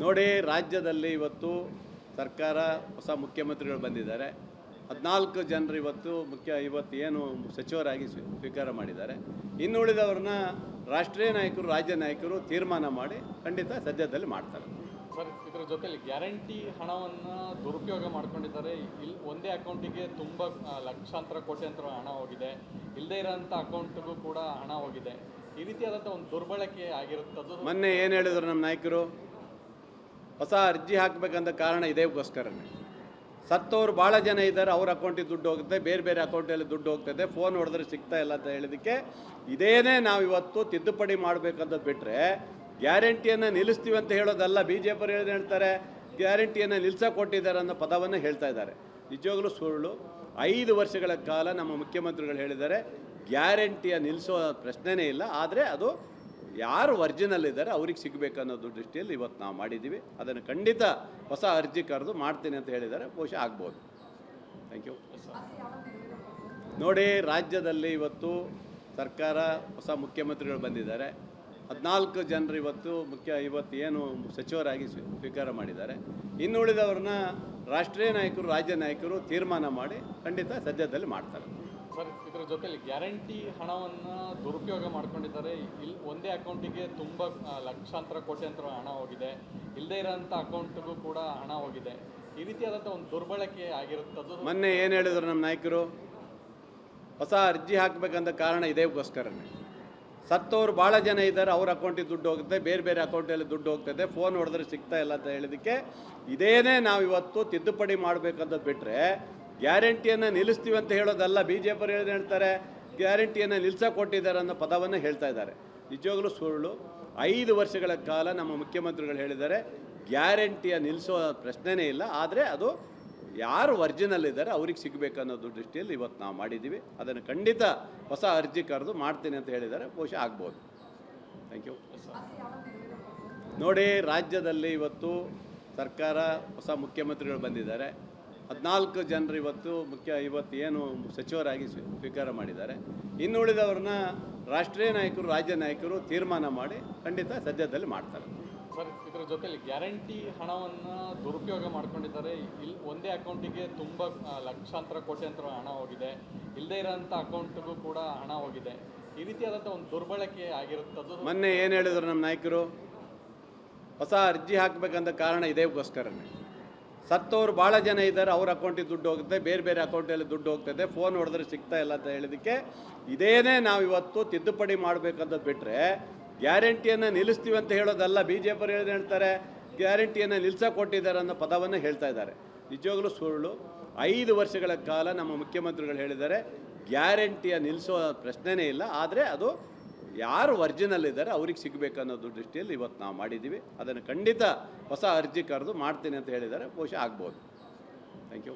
ನೋಡಿ, ರಾಜ್ಯದಲ್ಲಿ ಇವತ್ತು ಸರ್ಕಾರ ಹೊಸ ಮುಖ್ಯಮಂತ್ರಿಗಳು ಬಂದಿದ್ದಾರೆ. 14 ಜನರು ಇವತ್ತು ಏನು ಸಚಿವರಾಗಿ ಸ್ವೀಕಾರ ಮಾಡಿದ್ದಾರೆ. ಇನ್ನುಳಿದವ್ರನ್ನ ರಾಷ್ಟ್ರೀಯ ನಾಯಕರು, ರಾಜ್ಯ ನಾಯಕರು ತೀರ್ಮಾನ ಮಾಡಿ ಖಂಡಿತ ಸದ್ಯದಲ್ಲಿ ಮಾಡ್ತಾರೆ. ಸರ್, ಇದರ ಜೊತೆಲಿ ಗ್ಯಾರಂಟಿ ಹಣವನ್ನು ದುರುಪಯೋಗ ಮಾಡ್ಕೊಂಡಿದ್ದಾರೆ. ಇಲ್ಲಿ ಒಂದೇ ಅಕೌಂಟಿಗೆ ತುಂಬ ಲಕ್ಷಾಂತರ ಕೋಟ್ಯಾಂತರ ಹಣ ಹೋಗಿದೆ. ಇಲ್ಲದೇ ಇರೋಂಥ ಅಕೌಂಟ್ಗೂ ಕೂಡ ಹಣ ಹೋಗಿದೆ. ಈ ರೀತಿಯಾದಂಥ ಒಂದು ದುರ್ಬಳಕೆ ಆಗಿರುತ್ತದೆ. ಮೊನ್ನೆ ಏನು ಹೇಳಿದ್ರು ನಮ್ಮ ನಾಯಕರು, ಹೊಸ ಅರ್ಜಿ ಹಾಕಬೇಕಂತ ಕಾರಣ ಇದೇಗೋಸ್ಕರನೇ. ಸತ್ತವರು ಭಾಳ ಜನ ಇದ್ದಾರೆ, ಅವ್ರ ಅಕೌಂಟಿಗೆ ದುಡ್ಡು ಹೋಗುತ್ತೆ, ಬೇರೆ ಬೇರೆ ಅಕೌಂಟಲ್ಲಿ ದುಡ್ಡು ಹೋಗ್ತದೆ, ಫೋನ್ ಹೊಡೆದ್ರೆ ಸಿಗ್ತಾ ಇಲ್ಲ ಅಂತ ಹೇಳಿದಕ್ಕೆ ಇದೇನೇ ನಾವು ಇವತ್ತು ತಿದ್ದುಪಡಿ ಮಾಡಬೇಕಂತ ಬಿಟ್ಟರೆ ಗ್ಯಾರಂಟಿಯನ್ನು ನಿಲ್ಲಿಸ್ತೀವಿ ಅಂತ ಹೇಳೋದಲ್ಲ. BJP ಏನು ಹೇಳ್ತಾರೆ, ಗ್ಯಾರಂಟಿಯನ್ನು ನಿಲ್ಲಿಸೋಕೆ ಕೊಟ್ಟಿದ್ದಾರೆ ಅನ್ನೋ ಪದವನ್ನು ಹೇಳ್ತಾ ಇದ್ದಾರೆ. ನಿಜವಾಗ್ಲೂ ಸುಳ್ಳು. 5 ವರ್ಷಗಳ ಕಾಲ ನಮ್ಮ ಮುಖ್ಯಮಂತ್ರಿಗಳು ಹೇಳಿದ್ದಾರೆ ಗ್ಯಾರಂಟಿಯ ನಿಲ್ಲಿಸೋ ಪ್ರಶ್ನೆನೇ ಇಲ್ಲ. ಆದರೆ ಅದು ಯಾರು ಒರಿಜಿನಲ್ ಇದ್ದಾರೆ ಅವ್ರಿಗೆ ಸಿಗಬೇಕನ್ನೋದು ದೃಷ್ಟಿಯಲ್ಲಿ ಇವತ್ತು ನಾವು ಮಾಡಿದ್ದೀವಿ. ಅದನ್ನು ಖಂಡಿತ ಹೊಸ ಅರ್ಜಿ ಕರೆದು ಮಾಡ್ತೀನಿ ಅಂತ ಹೇಳಿದ್ದಾರೆ. ಬಹುಶಃ ಆಗ್ಬೋದು. Thank you. ನೋಡಿ, ರಾಜ್ಯದಲ್ಲಿ ಇವತ್ತು ಸರ್ಕಾರ ಹೊಸ ಮುಖ್ಯಮಂತ್ರಿಗಳು ಬಂದಿದ್ದಾರೆ. 14 ಜನರು ಇವತ್ತು ಏನು ಸಚಿವರಾಗಿ ಸ್ವೀಕಾರ ಮಾಡಿದ್ದಾರೆ. ಇನ್ನುಳಿದವ್ರನ್ನ ರಾಷ್ಟ್ರೀಯ ನಾಯಕರು, ರಾಜ್ಯ ನಾಯಕರು ತೀರ್ಮಾನ ಮಾಡಿ ಖಂಡಿತ ಸದ್ಯದಲ್ಲಿ ಮಾಡ್ತಾರೆ. ಸರ್, ಇದರ ಜೊತೆಲಿ ಗ್ಯಾರಂಟಿ ಹಣವನ್ನು ದುರುಪಯೋಗ ಮಾಡ್ಕೊಂಡಿದ್ದಾರೆ. ಇಲ್ಲಿ ಒಂದೇ ಅಕೌಂಟಿಗೆ ತುಂಬ ಲಕ್ಷಾಂತರ ಕೋಟ್ಯಾಂತರ ಹಣ ಹೋಗಿದೆ. ಇಲ್ಲದೇ ಇರೋಂಥ ಅಕೌಂಟ್ಗೂ ಕೂಡ ಹಣ ಹೋಗಿದೆ. ಈ ರೀತಿಯಾದಂಥ ಒಂದು ದುರ್ಬಳಕೆ ಆಗಿರುತ್ತದೆ. ಮೊನ್ನೆ ಏನು ಹೇಳಿದ್ರು ನಮ್ಮ ನಾಯಕರು, ಹೊಸ ಅರ್ಜಿ ಹಾಕಬೇಕಂತ ಕಾರಣ ಇದೇಗೋಸ್ಕರನೇ. ಸತ್ತವರು ಭಾಳ ಜನ ಇದ್ದಾರೆ, ಅವ್ರ ಅಕೌಂಟಿಗೆ ದುಡ್ಡು ಹೋಗುತ್ತೆ, ಬೇರೆ ಬೇರೆ ಅಕೌಂಟಲ್ಲಿ ದುಡ್ಡು ಹೋಗ್ತದೆ, ಫೋನ್ ಹೊಡೆದ್ರೆ ಸಿಗ್ತಾ ಇಲ್ಲ ಅಂತ ಹೇಳಿದಕ್ಕೆ ಇದೇನೇ ನಾವು ಇವತ್ತು ತಿದ್ದುಪಡಿ ಮಾಡಬೇಕಂತ ಬಿಟ್ಟರೆ ಗ್ಯಾರಂಟಿಯನ್ನು ನಿಲ್ಲಿಸ್ತೀವಿ ಅಂತ ಹೇಳೋದಲ್ಲ. BJP ಏನು ಹೇಳ್ತಾರೆ, ಗ್ಯಾರಂಟಿಯನ್ನು ನಿಲ್ಲಿಸೋಕೆ ಕೊಟ್ಟಿದ್ದಾರೆ ಅನ್ನೋ ಪದವನ್ನು ಹೇಳ್ತಾ ಇದ್ದಾರೆ. ನಿಜವಾಗ್ಲೂ ಸುಳ್ಳು. 5 ವರ್ಷಗಳ ಕಾಲ ನಮ್ಮ ಮುಖ್ಯಮಂತ್ರಿಗಳು ಹೇಳಿದ್ದಾರೆ ಗ್ಯಾರಂಟಿಯ ನಿಲ್ಲಿಸೋ ಪ್ರಶ್ನೆನೇ ಇಲ್ಲ. ಆದರೆ ಅದು ಯಾರು ಒರಿಜಿನಲ್ ಇದ್ದಾರೆ ಅವ್ರಿಗೆ ಸಿಗಬೇಕನ್ನೋದು ದೃಷ್ಟಿಯಲ್ಲಿ ಇವತ್ತು ನಾವು ಮಾಡಿದ್ದೀವಿ. ಅದನ್ನು ಖಂಡಿತ ಹೊಸ ಅರ್ಜಿ ಕರೆದು ಮಾಡ್ತೀನಿ ಅಂತ ಹೇಳಿದ್ದಾರೆ. ಬಹುಶಃ ಆಗ್ಬೋದು. Thank you. ನೋಡಿ, ರಾಜ್ಯದಲ್ಲಿ ಇವತ್ತು ಸರ್ಕಾರ ಹೊಸ ಮುಖ್ಯಮಂತ್ರಿಗಳು ಬಂದಿದ್ದಾರೆ. 14 ಜನರು ಇವತ್ತು ಏನು ಸಚಿವರಾಗಿ ಸ್ವೀಕಾರ ಮಾಡಿದ್ದಾರೆ. ಇನ್ನುಳಿದವ್ರನ್ನ ರಾಷ್ಟ್ರೀಯ ನಾಯಕರು, ರಾಜ್ಯ ನಾಯಕರು ತೀರ್ಮಾನ ಮಾಡಿ ಖಂಡಿತ ಸದ್ಯದಲ್ಲಿ ಮಾಡ್ತಾರೆ. ಸರ್, ಇದರ ಜೊತೆಲಿ ಗ್ಯಾರಂಟಿ ಹಣವನ್ನು ದುರುಪಯೋಗ ಮಾಡ್ಕೊಂಡಿದ್ದಾರೆ. ಇಲ್ಲಿ ಒಂದೇ ಅಕೌಂಟಿಗೆ ತುಂಬ ಲಕ್ಷಾಂತರ ಕೋಟ್ಯಾಂತರ ಹಣ ಹೋಗಿದೆ. ಇಲ್ಲದೇ ಇರೋಂಥ ಅಕೌಂಟ್ಗೂ ಕೂಡ ಹಣ ಹೋಗಿದೆ. ಈ ರೀತಿಯಾದಂಥ ಒಂದು ದುರ್ಬಳಕೆ ಆಗಿರುತ್ತದೆ. ಮೊನ್ನೆ ಏನು ಹೇಳಿದ್ರು ನಮ್ಮ ನಾಯಕರು, ಹೊಸ ಅರ್ಜಿ ಹಾಕಬೇಕಂತ ಕಾರಣ ಇದೇಗೋಸ್ಕರನೇ. ಸತ್ತವರು ಭಾಳ ಜನ ಇದ್ದಾರೆ, ಅವ್ರ ಅಕೌಂಟಿಗೆ ದುಡ್ಡು ಹೋಗುತ್ತೆ, ಬೇರೆ ಬೇರೆ ಅಕೌಂಟಲ್ಲಿ ದುಡ್ಡು ಹೋಗ್ತದೆ, ಫೋನ್ ಹೊಡೆದ್ರೆ ಸಿಗ್ತಾ ಇಲ್ಲ ಅಂತ ಹೇಳಿದಕ್ಕೆ ಇದೇನೇ ನಾವು ಇವತ್ತು ತಿದ್ದುಪಡಿ ಮಾಡಬೇಕಂತ ಬಿಟ್ಟರೆ ಗ್ಯಾರಂಟಿಯನ್ನು ನಿಲ್ಲಿಸ್ತೀವಿ ಅಂತ ಹೇಳೋದಲ್ಲ. BJP ಏನು ಹೇಳ್ತಾರೆ, ಗ್ಯಾರಂಟಿಯನ್ನು ನಿಲ್ಲಿಸೋಕೆ ಕೊಟ್ಟಿದ್ದಾರೆ ಅನ್ನೋ ಪದವನ್ನು ಹೇಳ್ತಾ ಇದ್ದಾರೆ. ನಿಜವಾಗ್ಲೂ ಸುಳ್ಳು. 5 ವರ್ಷಗಳ ಕಾಲ ನಮ್ಮ ಮುಖ್ಯಮಂತ್ರಿಗಳು ಹೇಳಿದ್ದಾರೆ ಗ್ಯಾರಂಟಿಯ ನಿಲ್ಲಿಸೋ ಪ್ರಶ್ನೆನೇ ಇಲ್ಲ. ಆದರೆ ಅದು ಯಾರು ಒರಿಜಿನಲ್ ಇದ್ದಾರೆ ಅವ್ರಿಗೆ ಸಿಗಬೇಕನ್ನೋದು ದೃಷ್ಟಿಯಲ್ಲಿ ಇವತ್ತು ನಾವು ಮಾಡಿದ್ದೀವಿ. ಅದನ್ನು ಖಂಡಿತ ಹೊಸ ಅರ್ಜಿ ಕರೆದು ಮಾಡ್ತೀನಿ ಅಂತ ಹೇಳಿದ್ದಾರೆ. ಬಹುಶಃ ಆಗ್ಬೋದು. Thank you.